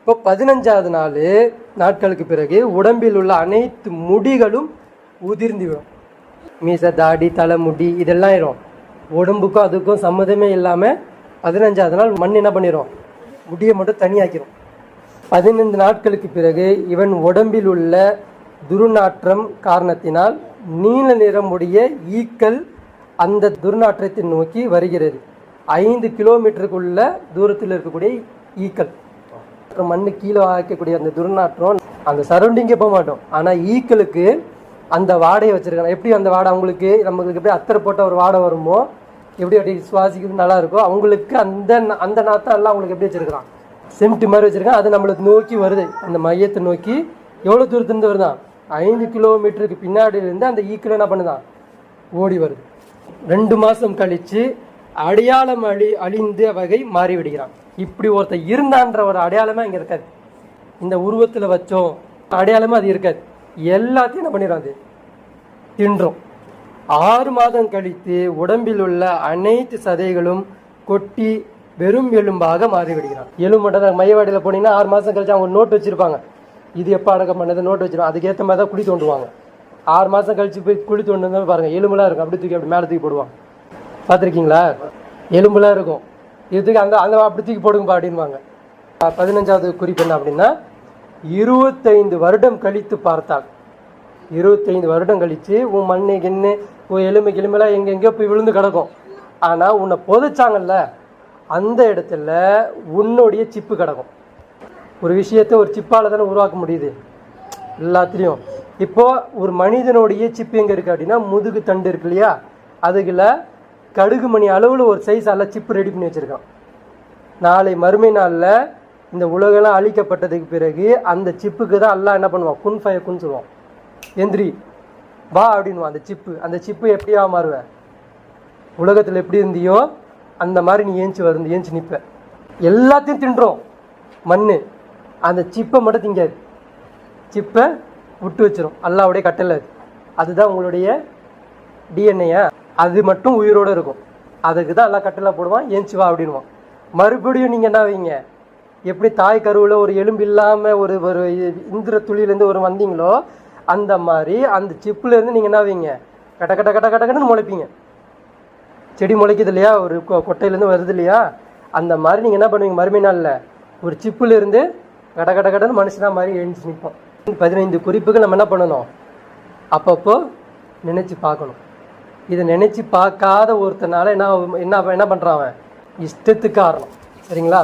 இப்போ 15வது நாட்களுக்கு பிறகு உடம்பில் உள்ள அனைத்து முடிகளும் உதிர்ந்து விடும். மீசை, தாடி, தலைமுடி இதெல்லாம் ஆயிரும். உடம்புக்கும் அதுக்கும் சம்மதமே இல்லாமல் 15வது நாள் மண் என்ன பண்ணிடும், முடியை மட்டும் தனியாக்கிடும். 15 நாட்களுக்கு பிறகு இவன் உடம்பில் உள்ள துர்நாற்றம் காரணத்தினால் நீல நிறமுடைய ஈக்கள் அந்த துர்நாற்றத்தை நோக்கி வருகிறது. 5 கிலோமீட்டருக்குள்ள தூரத்தில் இருக்கக்கூடிய ஈக்கள். மண்ணு கீழே ஆக்கக்கூடிய அந்த துர்நாற்றம் அந்த சரௌண்டிங்கே போக மாட்டோம். ஆனால் ஈக்களுக்கு அந்த வாடையை வச்சிருக்காங்க. எப்படி அந்த வாடை அவங்களுக்கு, நம்மளுக்கு எப்படி அத்தரை போட்ட ஒரு வாடை வருமோ, எப்படி அப்படி சுவாசிக்கிறது நல்லா இருக்கோ, அவங்களுக்கு அந்த அந்த நாத்தம் எல்லாம் அவங்களுக்கு எப்படி வச்சிருக்கிறான், செம்டி மாதிரி வச்சிருக்கான். அது நம்மளுக்கு நோக்கி வருது. அந்த மையத்தை நோக்கி எவ்வளோ தூரத்துலேருந்து வருதான், 5 கிலோமீட்டருக்கு பின்னாடியிலேருந்து அந்த ஈக்கள் என்ன பண்ணுதான், ஓடி வருது. 2 மாதம் கழித்து அடையாளம் அழிந்த வகை மாறிவிடுகிறான். இப்படி ஒருத்தர் இருந்தான்ற ஒரு அடையாளமே அங்கே இருக்காது. இந்த உருவத்தில் வச்சோம் அடையாளமே அது இருக்காது. எல்லாத்தையும் என்ன பண்ணிடும், அது தின்றோம். 6 மாதம் கழித்து உடம்பில் உள்ள அனைத்து சதைகளும் கொட்டி வெறும் எலும்பாக மாறிவிடுகிறான். எலும்பு மையவாடியில் போனீங்கன்னா 6 மாதம் கழிச்சு அவங்க நோட்டு வச்சிருப்பாங்க. இது எப்போ அடக்கம் பண்ணது நோட்டு வச்சிருப்பாங்க. அதுக்கேற்ற மாதிரி தான் குழி தோண்டுவாங்க. 6 மாதம் கழிச்சு போய் குழி தோண்டு பாருங்க, எலும்புலாம் இருக்கும். அப்படி தூக்கி அப்படி மேலே தூக்கி போடுவாங்க. பார்த்துருக்கீங்களா? எலும்புலாம் இருக்கும். இதுக்கு அந்த அந்த அப்படி தூக்கி போடுங்கப்பா அப்படின்வாங்க. 15வது குறிப்பு என்ன அப்படின்னா, 25 வருடம் கழித்து பார்த்தால், 25 வருடம் கழித்து உன் மண்ணு கிண்ணு உன் எலும்பெல்லாம் எங்கெங்கேயோ போய் விழுந்து கிடக்கும். ஆனால் உன்னை புதைச்சாங்கல்ல அந்த இடத்துல உன்னுடைய சிப்பு கிடக்கும். ஒரு விஷயத்தை ஒரு சிப்பால் தானே உருவாக்க முடியுது எல்லாத்துலேயும். இப்போது ஒரு மனிதனுடைய சிப்பு எங்கே இருக்குது அப்படின்னா, முதுகு தண்டு இருக்கு இல்லையா, அதுக்குள்ள கடுகு மணி அளவில் ஒரு சைஸ் எல்லாம் சிப்பு ரெடி பண்ணி வச்சுருக்கான். நாளை மறுமை நாளில் இந்த உலகெல்லாம் அழிக்கப்பட்டதுக்கு பிறகு அந்த சிப்புக்கு தான் எல்லாம் என்ன பண்ணுவான், குன் ஃபயக்குன்னு சொல்லுவான். எந்திரி வா அப்படின்வான். அந்த சிப்பு எப்படியா மாறுவேன், உலகத்தில் எப்படி இருந்தியோ அந்த மாதிரி நீ ஏஞ்சி நிற்ப. எல்லாத்தையும் தின்றோம் மண். அந்த சிப்பை மட்டும் திங்காது. சிப்பை விட்டு வச்சிரும். அல்லாவுடைய கட்டளை அது. அதுதான் உங்களுடைய டிஎன்ஏயா, அது மட்டும் உயிரோடு இருக்கும். அதுக்கு தான் எல்லாம் கட்டளை போடுவான், ஏஞ்சி வா அப்படின்வான். மறுபடியும் நீங்கள் என்ன வைங்க, எப்படி தாய் கருவில் ஒரு எலும்பு இல்லாமல் ஒரு ஒரு இந்திர துளியிலேருந்து ஒரு வந்தீங்களோ அந்த மாதிரி அந்த சிப்புலேருந்து நீங்கள் என்ன வைங்க, கட்ட கட்ட கட்ட கட்டன்னு முளைப்பீங்க. செடி முளைக்குது இல்லையா, ஒரு கொட்டையிலேருந்து வருது இல்லையா, அந்த மாதிரி நீங்கள் என்ன பண்ணுவீங்க, மறுமை நாளில் ஒரு சிப்புலேருந்து கட கட கடன்னு மனுஷனாக மாதிரி எழுந்துச்சு நிற்போம். 15 குறிப்புகள் நம்ம என்ன பண்ணணும், அப்பப்போ நினச்சி பார்க்கணும். இதை நினச்சி பார்க்காத ஒருத்தனால என்ன என்ன என்ன பண்ணுறான், அவன் இஷ்டத்துக்கு ஆடணும். சரிங்களா?